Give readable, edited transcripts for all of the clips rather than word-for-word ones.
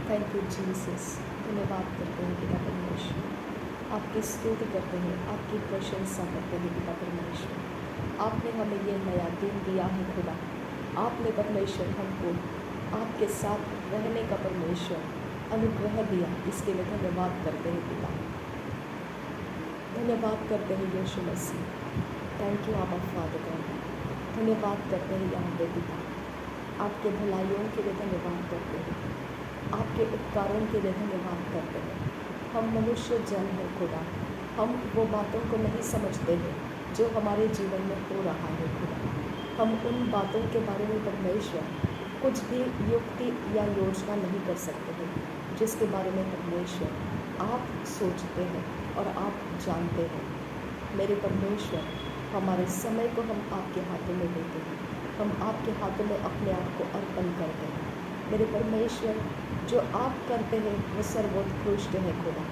Thank you Jesus. धन्यवाद करते हैं पिता परमेश्वर, आपकी स्तुति करते हैं, आपकी प्रशंसा करते हैं पिता परमेश्वर। आपने हमें ये नया दिन दिया है खुदा। आपने परमेश्वर हमको आपके साथ रहने का परमेश्वर अनुग्रह दिया, इसके लिए धन्यवाद करते हैं पिता। धन्यवाद करते हैं यीशु मसीह। थैंक यू आबा फादर गॉड। धन्यवाद करते हैं यहाँ पे पिता, आपके भलाइयों के लिए धन्यवाद करते हैं, आपके उपकारों के लिए धन्यवाद करते हैं। हम मनुष्य जन हैं खुदा, हम वो बातों को नहीं समझते हैं जो हमारे जीवन में हो रहा है खुदा। हम उन बातों के बारे में परमेश्वर कुछ भी युक्ति या योजना नहीं कर सकते हैं जिसके बारे में परमेश्वर आप सोचते हैं और आप जानते हैं। मेरे परमेश्वर, हमारे समय को हम आपके हाथों में देते हैं, हम आपके हाथों में अपने आप को अर्पण करते हैं। मेरे परमेश्वर, जो आप करते हैं वो सर्वोत्कृष्ट है खुदा।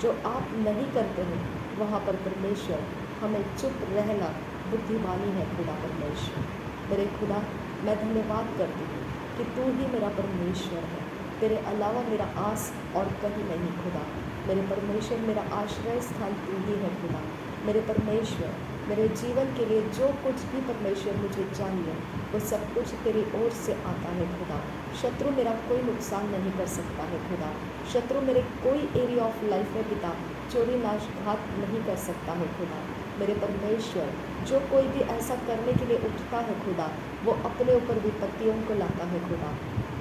जो आप नहीं करते हैं वहाँ पर परमेश्वर हमें चुप रहना बुद्धिमानी है खुदा परमेश्वर। मेरे खुदा, मैं धन्यवाद करती हूँ कि तू ही मेरा परमेश्वर है, तेरे अलावा मेरा आस और कहीं नहीं खुदा। मेरे परमेश्वर, मेरा आश्रय स्थान तू ही है खुदा। मेरे परमेश्वर, मेरे जीवन के लिए जो कुछ भी परमेश्वर मुझे चाहिए वो सब कुछ तेरी ओर से आता है खुदा। शत्रु मेरा कोई नुकसान नहीं कर सकता है खुदा। शत्रु मेरे कोई एरिया ऑफ लाइफ में पिता चोरी नाश घात नहीं कर सकता है खुदा। मेरे परमेश्वर, जो कोई भी ऐसा करने के लिए उठता है खुदा, वो अपने ऊपर विपत्तियों को लाता है खुदा।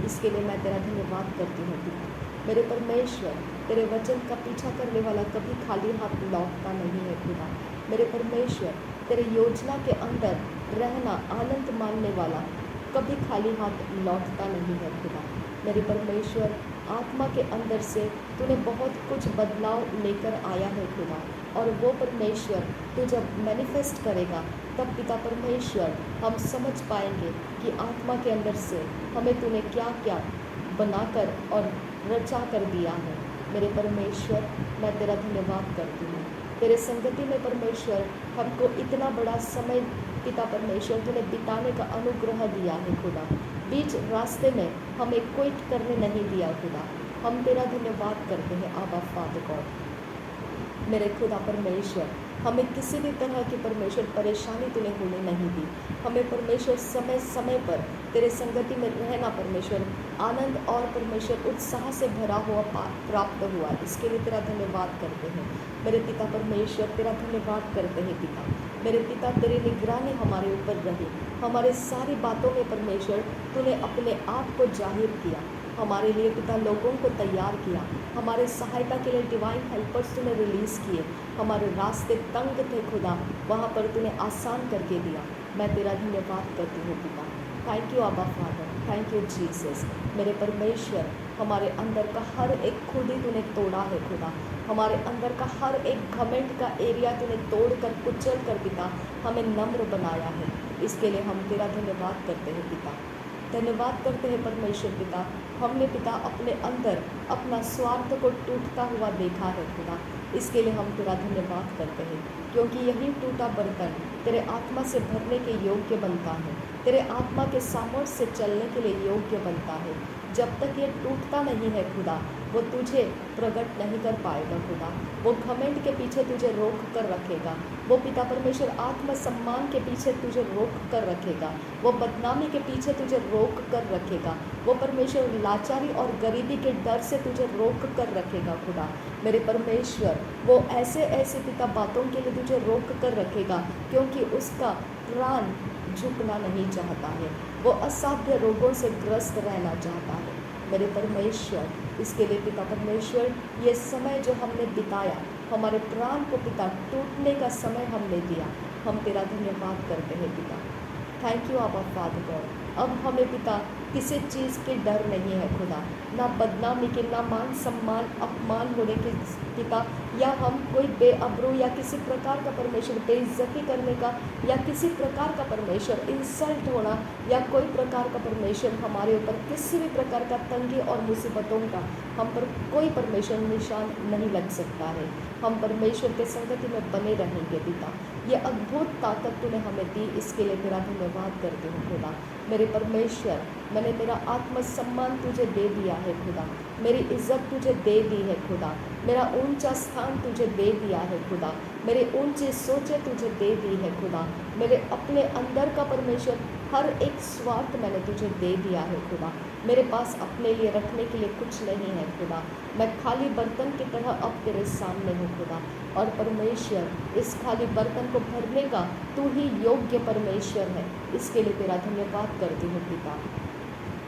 इसके लिए मैं तेरा धन्यवाद करती हूँ पिता। मेरे परमेश्वर, तेरे वचन का पीछा करने वाला कभी खाली हाथ लौटता नहीं है खुदा। मेरे परमेश्वर, तेरे योजना के अंदर रहना आनंद मानने वाला कभी खाली हाथ लौटता नहीं है खुदा। मेरे परमेश्वर, आत्मा के अंदर से तूने बहुत कुछ बदलाव लेकर आया है खुदा, और वो परमेश्वर तू जब मैनिफेस्ट करेगा तब पिता परमेश्वर हम समझ पाएंगे कि आत्मा के अंदर से हमें तूने क्या क्या बनाकर और रचा कर दिया है। मेरे परमेश्वर, मैं तेरा धन्यवाद करती हूँ। तेरे संगति में परमेश्वर हमको इतना बड़ा समय पिता परमेश्वर तूने बिताने का अनुग्रह दिया है खुदा। बीच रास्ते में हमें क्विट करने नहीं दिया खुदा। हम तेरा धन्यवाद करते हैं आबा फादर गॉड। मेरे खुदा परमेश्वर, हमें किसी भी तरह की परमेश्वर परेशानी तूने होने नहीं दी। हमें परमेश्वर समय समय पर तेरे संगति में रहना परमेश्वर आनंद और परमेश्वर उत्साह से भरा हुआ प्राप्त हुआ। इसके लिए तेरा धन्यवाद करते हैं मेरे पिता परमेश्वर। तेरा धन्यवाद करते हैं पिता। मेरे पिता, तेरी निगरानी हमारे ऊपर रही। हमारे सारी बातों में परमेश्वर तूने अपने आप को जाहिर किया। हमारे लिए पिता लोगों को तैयार किया। हमारे सहायता के लिए डिवाइन हेल्पर्स तूने रिलीज़ किए। हमारे रास्ते तंग थे खुदा, वहाँ पर तूने आसान करके दिया। मैं तेरा धन्यवाद करती हूँ पिता। थैंक यू आबा फादर, थैंक यू जीसस। मेरे परमेश्वर, हमारे अंदर का हर एक खुदी तूने तोड़ा है खुदा। हमारे अंदर का हर एक घमंड का एरिया तूने तोड़ कर कुचल कर पिता हमें नम्र बनाया है। इसके लिए हम तेरा धन्यवाद करते हैं पिता। धन्यवाद करते हैं परमेश्वर पिता। हमने पिता अपने अंदर अपना स्वार्थ को टूटता हुआ देखा है खुदा। इसके लिए हम तेरा धन्यवाद करते हैं, क्योंकि यही टूटा बर्तन तेरे आत्मा से भरने के योग्य बनता है, तेरे आत्मा के सामर्थ्य से चलने के लिए योग्य बनता है। जब तक ये टूटता नहीं है खुदा, वो तुझे प्रकट नहीं कर पाएगा खुदा। वो घमंड के पीछे तुझे रोक कर रखेगा। वो पिता परमेश्वर आत्मसम्मान के पीछे तुझे रोक कर रखेगा। वो बदनामी के पीछे तुझे रोक कर रखेगा। वो परमेश्वर लाचारी और गरीबी के डर से तुझे रोक कर रखेगा खुदा। मेरे परमेश्वर, वो ऐसे ऐसे पिता बातों के लिए तुझे रोक कर रखेगा, क्योंकि उसका प्राण झुकना नहीं चाहता है। वो असाध्य रोगों से ग्रस्त रहना चाहता है। मेरे परमेश्वर, इसके लिए पिता परमेश्वर, ये समय जो हमने बिताया, हमारे प्राण को पिता टूटने का समय हमने दिया, हम तेरा धन्यवाद करते हैं पिता। थैंक यू आबा फादर गॉड। अब हमें पिता किसी चीज़ के डर नहीं है खुदा, ना बदनामी के, ना मान सम्मान अपमान होने के पिता, या हम कोई बेअब्रू या किसी प्रकार का परमेश्वर बेइज्जती करने का, या किसी प्रकार का परमेश्वर इंसल्ट होना, या कोई प्रकार का परमेश्वर हमारे ऊपर किसी भी प्रकार का तंगी और मुसीबतों का हम पर कोई परमेश्वर निशान नहीं लग सकता है। हम परमेश्वर के संगति में बने रहेंगे पिता। ये अद्भुत ताकत तूने हमें दी, इसके लिए तेरा धन्यवाद करती हूँ खुदा। मेरे परमेश्वर, मैंने मेरा आत्मसम्मान तुझे दे दिया है खुदा, मेरी इज्जत तुझे दे दी है खुदा, मेरा ऊंचा स्थान तुझे दे दिया है खुदा, मेरे ऊंची सोचें तुझे दे दी है खुदा, मेरे अपने अंदर का परमेश्वर हर एक स्वार्थ मैंने तुझे दे दिया है खुदा, मेरे पास अपने लिए रखने के लिए कुछ नहीं है खुदा, मैं खाली बर्तन की तरह अब तेरे सामने हूँ खुदा। और परमेश्वर, इस खाली बर्तन को भरने का तू ही योग्य परमेश्वर है, इसके लिए तेरा धन्यवाद करती हूँ पिता।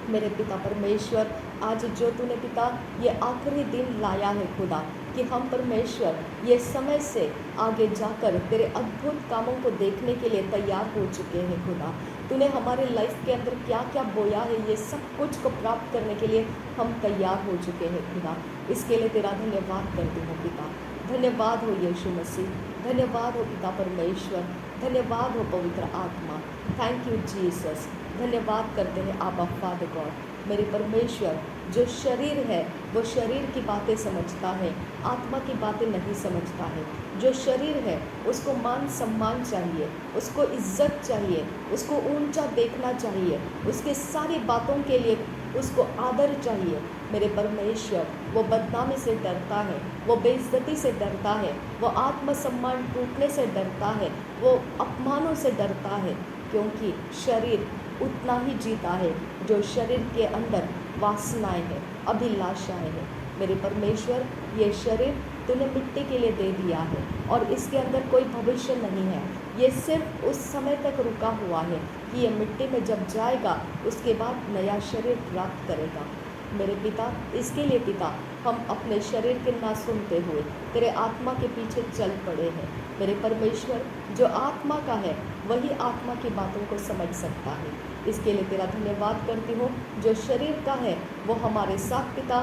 मेरे पिता परमेश्वर, आज जो तूने पिता ये आखिरी दिन लाया है खुदा, कि हम परमेश्वर ये समय से आगे जाकर तेरे अद्भुत कामों को देखने के लिए तैयार हो चुके हैं खुदा। तूने हमारे लाइफ के अंदर क्या क्या बोया है, ये सब कुछ को प्राप्त करने के लिए हम तैयार हो चुके हैं खुदा। इसके लिए तेरा धन्यवाद करती हूँ पिता। धन्यवाद हो यीशु मसीह, धन्यवाद हो पिता परमेश्वर, धन्यवाद हो पवित्र आत्मा। Thank you Jesus. धन्यवाद करते हैं आबा फादर गॉड। मेरे परमेश्वर, जो शरीर है वो शरीर की बातें समझता है, आत्मा की बातें नहीं समझता है। जो शरीर है उसको मान सम्मान चाहिए, उसको इज्जत चाहिए, उसको ऊंचा देखना चाहिए, उसके सारी बातों के लिए उसको आदर चाहिए। मेरे परमेश्वर, वो बदनामी से डरता है, वो बेइज्जती से डरता है, वो आत्मसम्मान टूटने से डरता है, वो अपमानों से डरता है, क्योंकि शरीर उतना ही जीता है जो शरीर के अंदर वासनाएं हैं, अभिलाषाएं हैं। मेरे परमेश्वर, ये शरीर तूने मिट्टी के लिए दे दिया है और इसके अंदर कोई भविष्य नहीं है। ये सिर्फ उस समय तक रुका हुआ है कि ये मिट्टी में जब जाएगा उसके बाद नया शरीर प्राप्त करेगा। मेरे पिता, इसके लिए पिता हम अपने शरीर के ना सुनते हुए तेरे आत्मा के पीछे चल पड़े हैं। मेरे परमेश्वर, जो आत्मा का है वही आत्मा की बातों को समझ सकता है। इसके लिए तेरा धन्यवाद करती हूँ। जो शरीर का है वो हमारे साथ पिता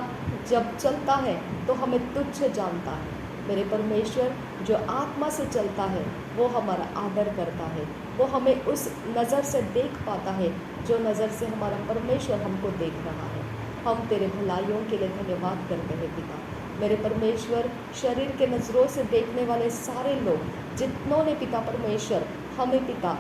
जब चलता है तो हमें तुच्छ जानता है। मेरे परमेश्वर, जो आत्मा से चलता है वो हमारा आदर करता है, वो हमें उस नज़र से देख पाता है जो नज़र से हमारा परमेश्वर हमको देख रहा है। हम तेरे भलाइयों के लिए धन्यवाद करते हैं पिता। मेरे परमेश्वर, शरीर के नज़रों से देखने वाले सारे लोग जितनों ने पिता परमेश्वर हमें पिता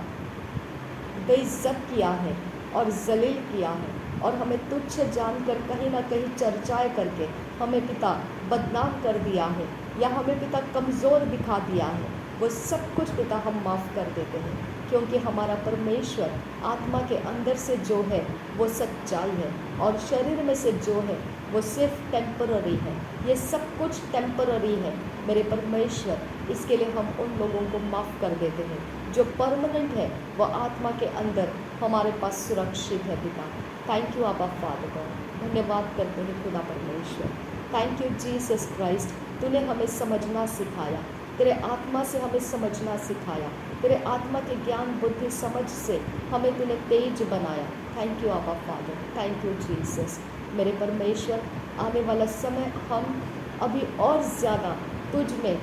बेइज्जत किया है और जलील किया है और हमें तुच्छ जानकर कहीं ना कहीं चर्चाएं करके हमें पिता बदनाम कर दिया है या हमें पिता कमज़ोर दिखा दिया है, वो सब कुछ पिता हम माफ़ कर देते हैं, क्योंकि हमारा परमेश्वर आत्मा के अंदर से जो है वो सच्चाई है और शरीर में से जो है वो सिर्फ टेम्पररी है। ये सब कुछ टेम्पररी है मेरे परमेश्वर। इसके लिए हम उन लोगों को माफ़ कर देते हैं। जो परमानेंट है वो आत्मा के अंदर हमारे पास सुरक्षित है पिता। थैंक यू आबा फादर गॉड। धन्यवाद करते हैं खुदा परमेश्वर। Thank you Jesus Christ. तूने हमें समझना सिखाया, तेरे आत्मा से हमें समझना सिखाया, तेरे आत्मा के ज्ञान बुद्धि समझ से हमें तूने तेज बनाया। थैंक यू आबा फादर, थैंक यू जीसस। मेरे परमेश्वर, आने वाला समय हम अभी और ज़्यादा तुझ में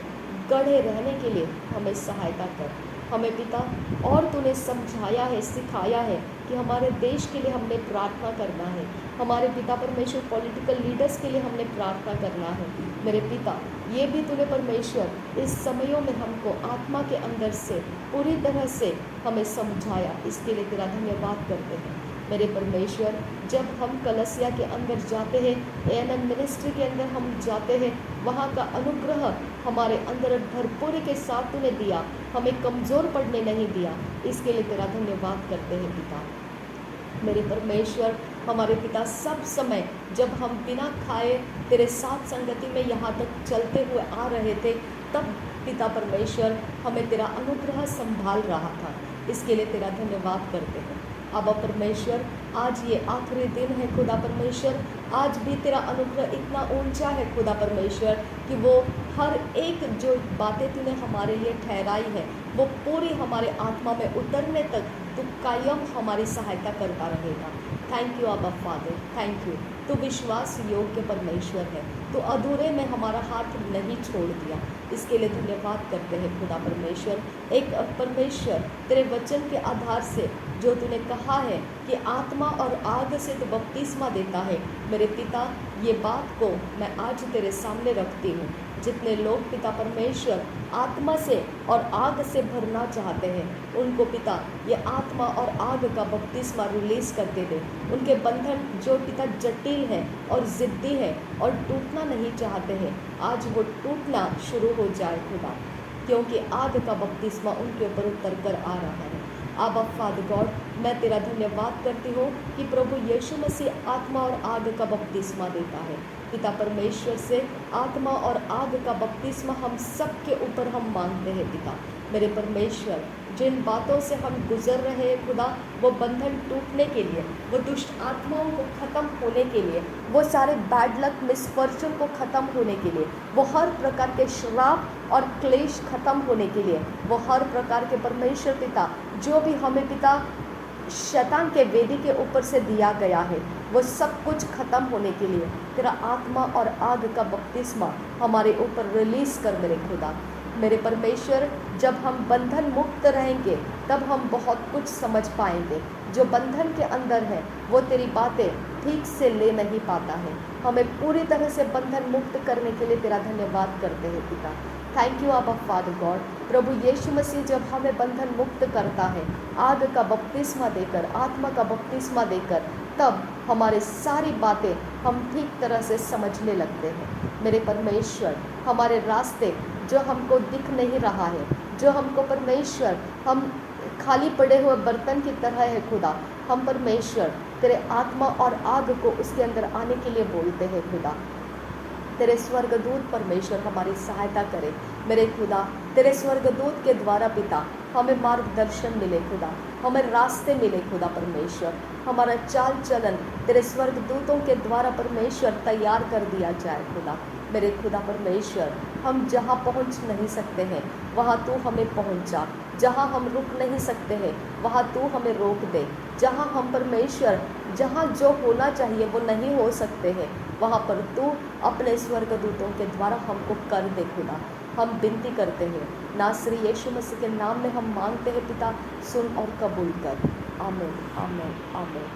गढ़े रहने के लिए हमें सहायता कर। हमें पिता और तूने समझाया है, सिखाया है कि हमारे देश के लिए हमने प्रार्थना करना है, हमारे पिता परमेश्वर पॉलिटिकल लीडर्स के लिए हमने प्रार्थना करना है। मेरे पिता, ये भी तूने परमेश्वर इस समयों में हमको आत्मा के अंदर से पूरी तरह से हमें समझाया। इसके लिए तेरा धन्यवाद करते हैं। मेरे परमेश्वर, जब हम कलसिया के अंदर जाते हैं, ANM मिनिस्ट्री के अंदर हम जाते हैं, वहाँ का अनुग्रह हमारे अंदर भरपूरी के साथ तूने दिया, हमें कमज़ोर पड़ने नहीं दिया। इसके लिए तेरा धन्यवाद करते हैं पिता। मेरे परमेश्वर, हमारे पिता सब समय जब हम बिना खाए तेरे साथ संगति में यहाँ तक चलते हुए आ रहे थे, तब पिता परमेश्वर हमें तेरा अनुग्रह संभाल रहा था। इसके लिए तेरा धन्यवाद करते हैं। अब परमेश्वर, आज ये आखिरी दिन है खुदा परमेश्वर, आज भी तेरा अनुग्रह इतना ऊंचा है खुदा परमेश्वर कि वो हर एक जो बातें तूने हमारे लिए ठहराई है वो पूरी हमारे आत्मा में उतरने तक तू कायम हमारी सहायता करता रहेगा। थैंक यू आबा फादर, थैंक यू। तू विश्वास योग्य परमेश्वर है, तू अधूरे में हमारा हाथ नहीं छोड़ दिया। इसके लिए धन्यवाद करते हैं खुदा परमेश्वर। एक परमेश्वर, तेरे वचन के आधार से जो तूने कहा है कि आत्मा और आग से तो बपतिस्मा देता है, मेरे पिता ये बात को मैं आज तेरे सामने रखती हूँ। जितने लोग पिता परमेश्वर आत्मा से और आग से भरना चाहते हैं, उनको पिता ये आत्मा और आग का बपतिस्मा रिलीज़ करके दे। उनके बंधन जो पिता जटिल है और ज़िद्दी है और टूटना नहीं चाहते हैं, आज वो टूटना शुरू हो जाए खुदा, क्योंकि आग का बपतिस्मा उनके ऊपर उतर कर आ रहा है। आबा फादर गॉड, मैं तेरा धन्यवाद करती हूँ कि प्रभु यीशु मसीह आत्मा और आग का बपतिस्मा देता है। पिता परमेश्वर से आत्मा और आग का बपतिस्मा हम सब के ऊपर हम मांगते हैं पिता। मेरे परमेश्वर, जिन बातों से हम गुजर रहे हैं खुदा, वो बंधन टूटने के लिए, वो दुष्ट आत्माओं को ख़त्म होने के लिए, वो सारे बैड लक मिसफॉर्चून को ख़त्म होने के लिए, वो हर प्रकार के श्राप और क्लेश ख़त्म होने के लिए, वो हर प्रकार के परमेश्वर पिता जो भी हमें पिता शैतान के वेदी के ऊपर से दिया गया है, वो सब कुछ ख़त्म होने के लिए तेरा आत्मा और आग का बपतिस्मा हमारे ऊपर रिलीज़ कर मेरे खुदा। मेरे परमेश्वर, जब हम बंधन मुक्त रहेंगे तब हम बहुत कुछ समझ पाएंगे। जो बंधन के अंदर है वो तेरी बातें ठीक से ले नहीं पाता है। हमें पूरी तरह से बंधन मुक्त करने के लिए तेरा धन्यवाद करते हैं पिता। थैंक यू आबा फादर गॉड। प्रभु यीशु मसीह जब हमें बंधन मुक्त करता है आग का बपतिस्मा देकर, आत्मा का बपतिस्मा देकर, तब हमारे सारी बातें हम ठीक तरह से समझने लगते हैं। मेरे परमेश्वर, हमारे रास्ते जो हमको दिख नहीं रहा है, जो हमको परमेश्वर हम खाली पड़े हुए बर्तन की तरह है खुदा, हम परमेश्वर तेरे आत्मा और आग को उसके अंदर आने के लिए बोलते हैं खुदा। तेरे स्वर्गदूत परमेश्वर हमारी सहायता करे मेरे खुदा। तेरे स्वर्गदूत के द्वारा पिता हमें मार्गदर्शन मिले खुदा, हमें रास्ते मिले खुदा परमेश्वर। हमारा चाल चलन तेरे स्वर्गदूतों के द्वारा परमेश्वर तैयार कर दिया जाए खुदा। मेरे खुदा परमेश्वर, हम जहाँ पहुँच नहीं सकते हैं वहाँ तू हमें पहुँचा, जहाँ हम रुक नहीं सकते हैं वहाँ तू हमें रोक दे, जहाँ हम परमेश्वर जहाँ जो होना चाहिए वो नहीं हो सकते हैं वहाँ पर तू अपने स्वर्गदूतों के द्वारा हमको कर दे खुदा। हम विनती करते हैं नासरी यीशु मसीह के नाम में हम मांगते हैं पिता, सुन और कबूल कर। आमीन, आमीन, आमीन।